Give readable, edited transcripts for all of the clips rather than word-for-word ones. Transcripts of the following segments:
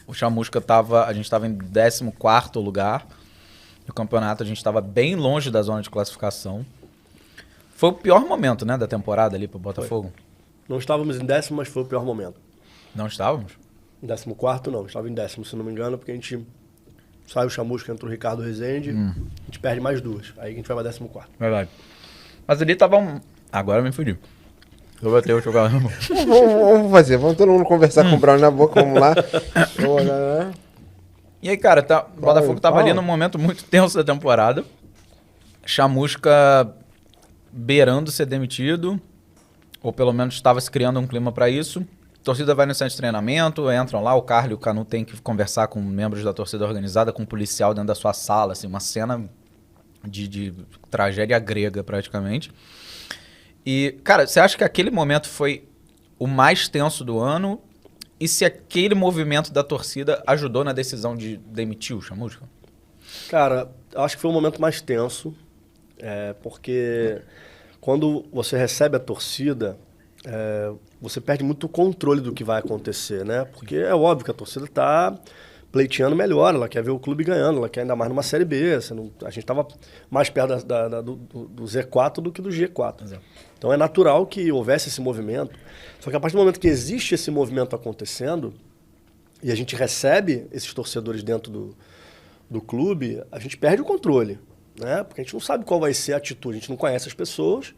O Chamusca a gente estava em 14º lugar. No campeonato a gente estava bem longe da zona de classificação. Foi o pior momento, né, da temporada ali pro Botafogo? Não estávamos em 10º, mas foi o pior momento. Não estávamos? Em 14º não, estava em 10º, se não me engano, porque a gente sai o Chamusca, entra o Ricardo Rezende, a gente perde mais 2. Aí a gente vai pra 14º. Verdade. Mas ali tava Agora eu me fudi. Eu vou ter o jogador. Vamos fazer, vamos todo mundo conversar com o Brown na boca, vamos lá. E aí, cara, o Botafogo tava ali num momento muito tenso da temporada. Chamusca beirando ser demitido, ou pelo menos estava se criando um clima para isso. A torcida vai no centro de treinamento, entram lá, o Carlos e o Canu tem que conversar com membros da torcida organizada, com um policial dentro da sua sala, assim, uma cena de tragédia grega, praticamente. E, cara, você acha que aquele momento foi o mais tenso do ano? E se aquele movimento da torcida ajudou na decisão de demitir o Chamusca? Cara, acho que foi o momento mais tenso, porque quando você recebe a torcida, você perde muito o controle do que vai acontecer, né? Porque é óbvio que a torcida está pleiteando melhor, ela quer ver o clube ganhando, ela quer ainda mais numa Série B. A gente estava mais perto do Z4 do que do G4. Exato. Então é natural que houvesse esse movimento. Só que a partir do momento que existe esse movimento acontecendo, e a gente recebe esses torcedores dentro do clube, a gente perde o controle, né? Porque a gente não sabe qual vai ser a atitude, a gente não conhece as pessoas,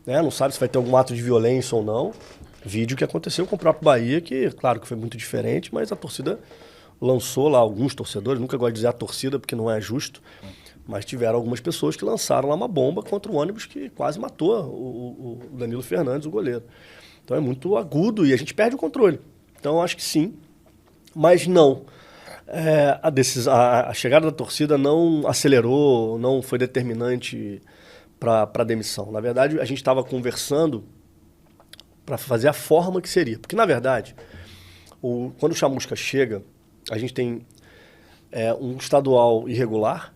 né? Não sabe se vai ter algum ato de violência ou não. Vídeo que aconteceu com o próprio Bahia, que claro que foi muito diferente, mas a torcida lançou lá alguns torcedores, nunca gosto de dizer a torcida porque não é justo, mas tiveram algumas pessoas que lançaram lá uma bomba contra o ônibus que quase matou o Danilo Fernandes, o goleiro. Então é muito agudo e a gente perde o controle. Então eu acho que sim, mas não. A chegada da torcida não acelerou, não foi determinante para a demissão. Na verdade, a gente estava conversando para fazer a forma que seria. Porque, na verdade, quando o Chamusca chega, a gente tem um estadual irregular,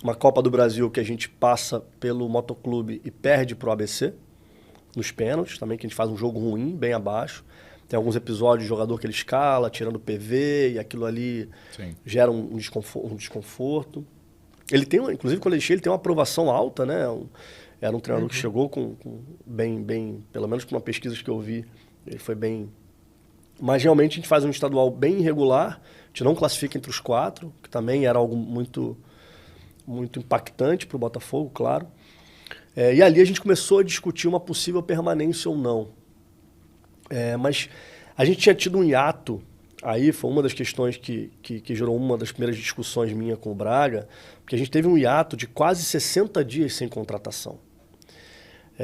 uma Copa do Brasil que a gente passa pelo Motoclube e perde para o ABC, nos pênaltis também, que a gente faz um jogo ruim, bem abaixo. Tem alguns episódios de jogador que ele escala, tirando o PV, e aquilo ali gera um desconforto. Ele tem, inclusive, quando ele chega, ele tem uma aprovação alta, né? Era um treinador que chegou com bem, pelo menos com uma pesquisa que eu vi, ele foi bem. Mas realmente a gente faz um estadual bem irregular, a gente não classifica entre os 4, que também era algo muito, muito impactante para o Botafogo, claro. E ali a gente começou a discutir uma possível permanência ou não. Mas a gente tinha tido um hiato, aí foi uma das questões que gerou uma das primeiras discussões minha com o Braga, porque a gente teve um hiato de quase 60 dias sem contratação.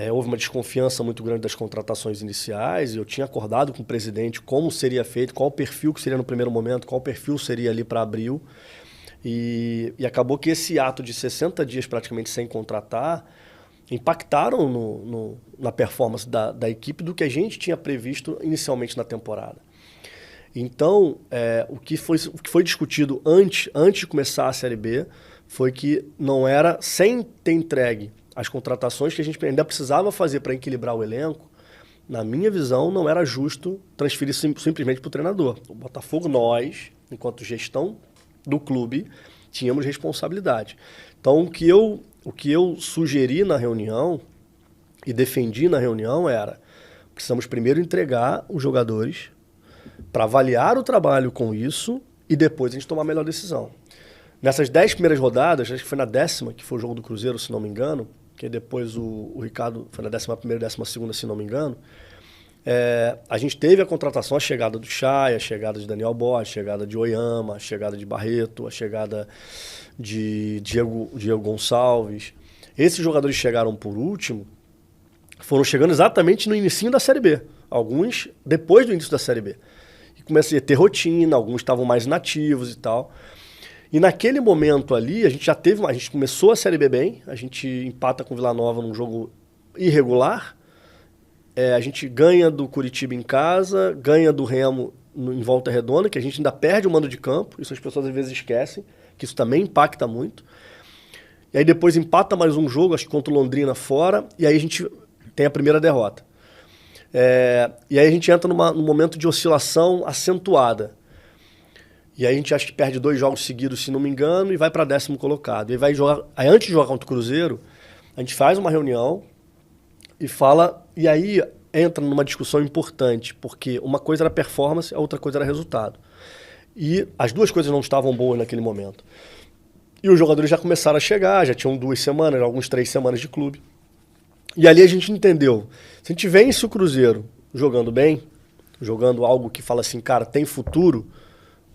Houve uma desconfiança muito grande das contratações iniciais, e eu tinha acordado com o presidente como seria feito, qual o perfil que seria no primeiro momento, qual o perfil seria ali para abril. E acabou que esse ato de 60 dias praticamente sem contratar impactaram na performance da equipe do que a gente tinha previsto inicialmente na temporada. Então, o que foi discutido antes de começar a Série B foi que não era, sem ter entregue as contratações que a gente ainda precisava fazer para equilibrar o elenco, na minha visão, não era justo transferir simplesmente para o treinador. O Botafogo, nós, enquanto gestão do clube, tínhamos responsabilidade. Então, o que eu sugeri na reunião e defendi na reunião era: precisamos primeiro entregar os jogadores para avaliar o trabalho com isso e depois a gente tomar a melhor decisão. Nessas 10 primeiras rodadas, acho que foi na 10ª, que foi o jogo do Cruzeiro, se não me engano, que depois o Ricardo foi na 11ª, 12ª, se não me engano, a gente teve a contratação, a chegada do Chay, a chegada de Daniel Borges, a chegada de Oyama, a chegada de Barreto, a chegada de Diego Gonçalves. Esses jogadores chegaram por último, foram chegando exatamente no início da Série B. Alguns depois do início da Série B. E comecei a ter rotina, alguns estavam mais inativos e tal. E naquele momento ali, a gente começou a Série B bem, a gente empata com o Vila Nova num jogo irregular, a gente ganha do Curitiba em casa, ganha do Remo em Volta Redonda, que a gente ainda perde o mando de campo, isso as pessoas às vezes esquecem, que isso também impacta muito. E aí depois empata mais um jogo, acho que contra o Londrina fora, e aí a gente tem a primeira derrota. E aí a gente entra num momento de oscilação acentuada. E aí a gente acha que perde 2 jogos seguidos, se não me engano, e vai para 10º colocado. E vai jogar. Aí antes de jogar contra o Cruzeiro, a gente faz uma reunião e fala. E aí entra numa discussão importante, porque uma coisa era performance, a outra coisa era resultado. E as duas coisas não estavam boas naquele momento. E os jogadores já começaram a chegar, já tinham 2 semanas, alguns 3 semanas de clube. E ali a gente entendeu. Se a gente vence o Cruzeiro jogando bem, jogando algo que fala assim, cara, tem futuro,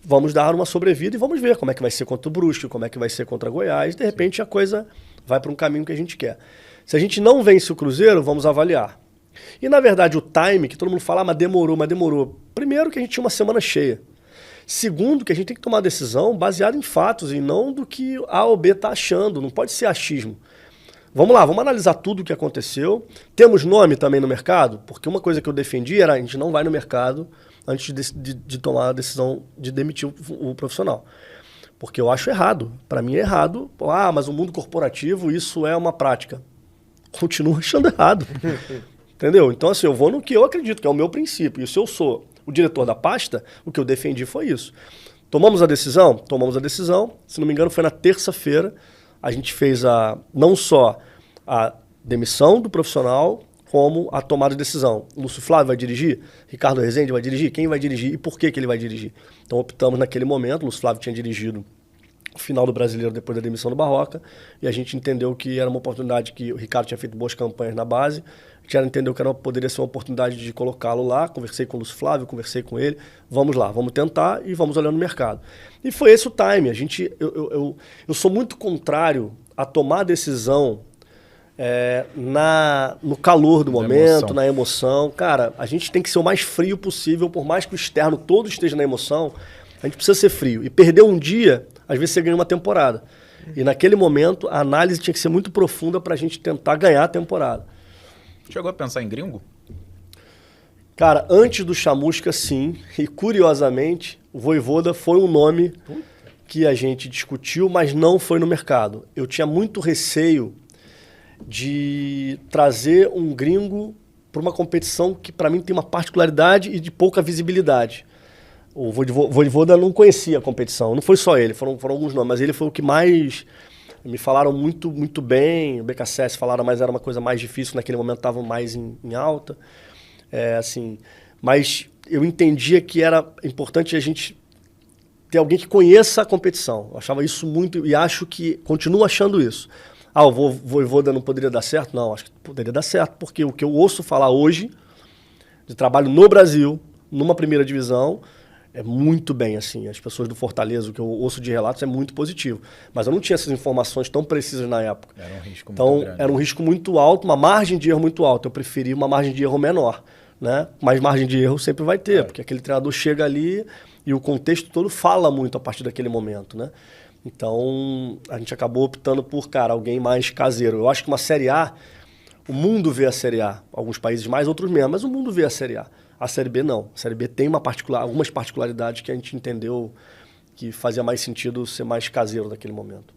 vamos dar uma sobrevida e vamos ver como é que vai ser contra o Brusque, como é que vai ser contra Goiás. De repente a coisa vai para um caminho que a gente quer. Se a gente não vence o Cruzeiro, vamos avaliar. E na verdade o time, que todo mundo fala, mas demorou. Primeiro que a gente tinha uma semana cheia. Segundo, que a gente tem que tomar decisão baseada em fatos e não do que A ou B está achando. Não pode ser achismo. Vamos lá, vamos analisar tudo o que aconteceu. Temos nome também no mercado? Porque uma coisa que eu defendi era a gente não vai no mercado antes de tomar a decisão de demitir o profissional. Porque eu acho errado. Para mim é errado. Ah, mas o mundo corporativo, isso é uma prática. Continuo achando errado. Entendeu? Então, assim, eu vou no que eu acredito, que é o meu princípio. E se eu sou o diretor da pasta, o que eu defendi foi isso. Tomamos a decisão? Tomamos a decisão. Se não me engano, foi na terça-feira. A gente fez não só a demissão do profissional, como a tomada de decisão. Lúcio Flávio vai dirigir? Ricardo Rezende vai dirigir? Quem vai dirigir e por que ele vai dirigir? Então optamos naquele momento. Lúcio Flávio tinha dirigido o final do Brasileiro depois da demissão do Barroca, e a gente entendeu que era uma oportunidade, que o Ricardo tinha feito boas campanhas na base, a gente entendeu que poderia ser uma oportunidade de colocá-lo lá. Conversei com o Lúcio Flávio, conversei com ele, vamos lá, vamos tentar e vamos olhando o mercado. E foi esse o time. Eu sou muito contrário a tomar decisão no calor do momento, na emoção. Cara, a gente tem que ser o mais frio possível, por mais que o externo todo esteja na emoção, a gente precisa ser frio. E perder um dia, às vezes você ganha uma temporada. E naquele momento, a análise tinha que ser muito profunda para a gente tentar ganhar a temporada. Chegou a pensar em gringo? Cara, antes do Chamusca, sim. E curiosamente, o Vojvoda foi um nome que a gente discutiu, mas não foi no mercado. Eu tinha muito receio de trazer um gringo para uma competição que para mim tem uma particularidade e de pouca visibilidade. O Vojvoda não conhecia a competição, não foi só ele, foram alguns nomes, mas ele foi o que mais me falaram muito bem. O BKSS falaram, mas era uma coisa mais difícil, naquele momento estava mais em alta. Mas eu entendia que era importante a gente ter alguém que conheça a competição. Eu achava isso muito, e acho que continuo achando isso. O Vojvoda não poderia dar certo? Não, acho que poderia dar certo, porque o que eu ouço falar hoje de trabalho no Brasil, numa primeira divisão, é muito bem, assim. As pessoas do Fortaleza, o que eu ouço de relatos é muito positivo. Mas eu não tinha essas informações tão precisas na época. Era um risco muito grande. Então, era um risco muito alto, uma margem de erro muito alta. Eu preferi uma margem de erro menor, né? Mas margem de erro sempre vai ter, porque aquele treinador chega ali e o contexto todo fala muito a partir daquele momento, né? Então, a gente acabou optando por, alguém mais caseiro. Eu acho que uma Série A, o mundo vê a Série A. Alguns países mais, outros menos, mas o mundo vê a Série A. A Série B não. A Série B tem algumas particularidades que a gente entendeu que fazia mais sentido ser mais caseiro naquele momento.